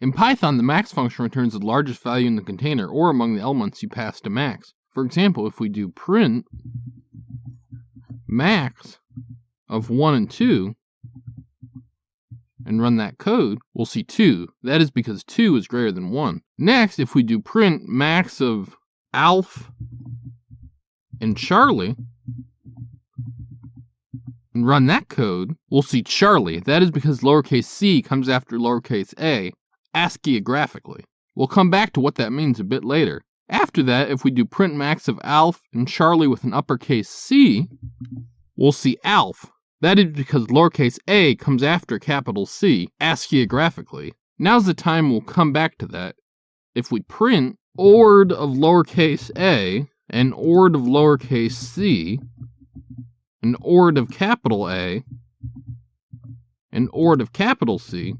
In Python, the max function returns the largest value in the container or among the elements you pass to max. For example, if we do print max of 1 and 2 and run that code, we'll see 2. That is because 2 is greater than 1. Next, if we do print max of Alf and Charlie and run that code, we'll see Charlie. That is because lowercase c comes after lowercase a, ASCII graphically. We'll come back to what that means a bit later. After that, if we do print max of Alf and Charlie with an uppercase C, we'll see Alf. That is because lowercase a comes after capital C, ASCII graphically. Now's the time we'll come back to that. If we print ORD of lowercase a and ORD of lowercase c, and ORD of capital A, and ORD of capital C,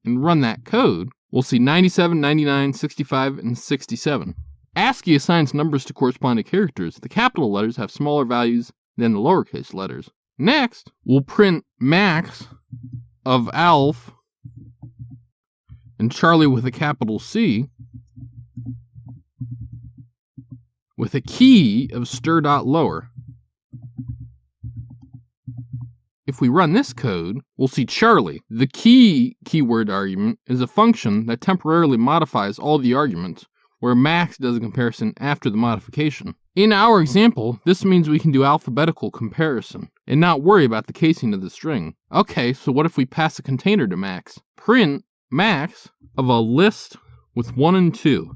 and run that code, we'll see 97, 99, 65, and 67. ASCII assigns numbers to corresponding characters. The capital letters have smaller values than the lowercase letters. Next, we'll print max of Alf and Charlie with a capital C with a key of stir.lower. If we run this code, we'll see Charlie. The keyword argument is a function that temporarily modifies all the arguments, where max does a comparison after the modification. In our example, this means we can do alphabetical comparison and not worry about the casing of the string. Okay, so what if we pass a container to max? Print max of a list with 1 and 2.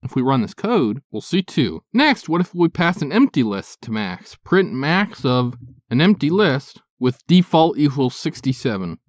If we run this code, we'll see 2. Next, what if we pass an empty list to max? Print max of an empty list with default equals 67.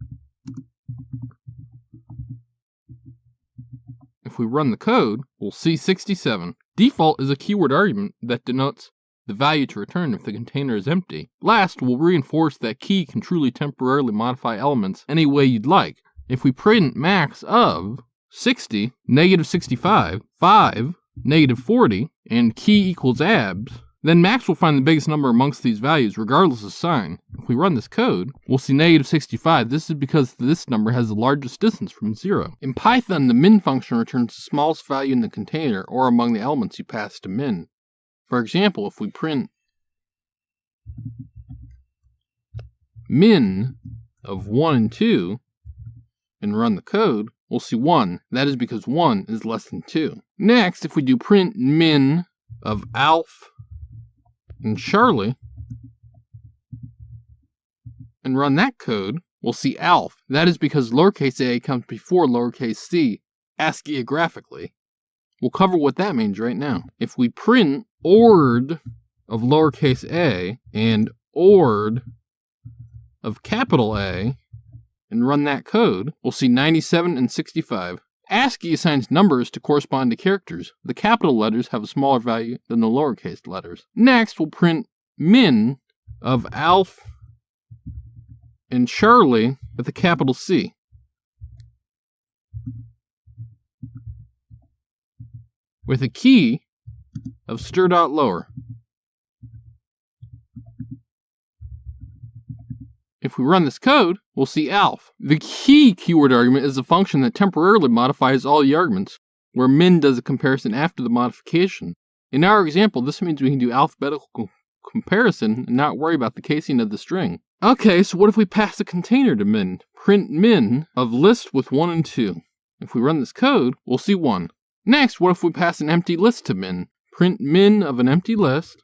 If we run the code, we'll see 67. Default is a keyword argument that denotes the value to return if the container is empty. Last, we'll reinforce that key can truly temporarily modify elements any way you'd like. If we print max of 60, negative 65, 5, negative 40, and key equals abs, then max will find the biggest number amongst these values regardless of sign. If we run this code, we'll see negative 65. This is because this number has the largest distance from 0. In Python, the min function returns the smallest value in the container or among the elements you pass to min. For example, if we print min of 1 and 2 and run the code, we'll see 1. That is because 1 is less than 2. Next, if we do print min of Alf and Charlie and run that code, we'll see Alf. That is because lowercase a comes before lowercase c, ASCII graphically. We'll cover what that means right now. If we print ORD of lowercase a and ORD of capital A and run that code, we'll see 97 and 65. ASCII assigns numbers to correspond to characters. The capital letters have a smaller value than the lowercase letters. Next, we'll print min of Alf and Charlie with a capital C. With a key of stir.lower. If we run this code, we'll see Alf. The key keyword argument is a function that temporarily modifies all the arguments, where min does a comparison after the modification. In our example, this means we can do alphabetical comparison and not worry about the casing of the string. Okay, so what if we pass a container to min? Print min of list with 1 and 2. If we run this code, we'll see 1. Next, what if we pass an empty list to min? Print min of an empty list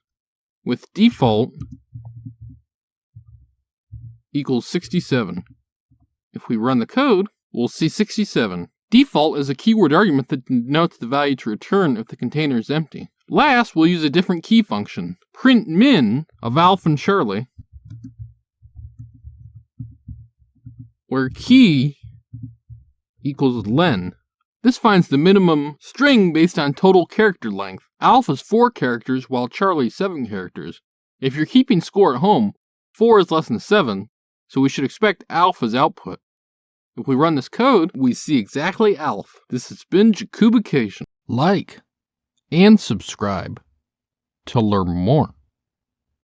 with default equals 67. If we run the code, we'll see 67. Default is a keyword argument that denotes the value to return if the container is empty. Last, we'll use a different key function. Print min of Alf and Charlie, where key equals len. This finds the minimum string based on total character length. Alf is 4 characters while Charlie is 7 characters. If you're keeping score at home, 4 is less than 7, so we should expect Alf as output. If we run this code, we see exactly Alf. This has been Jakubication. Like and subscribe to learn more.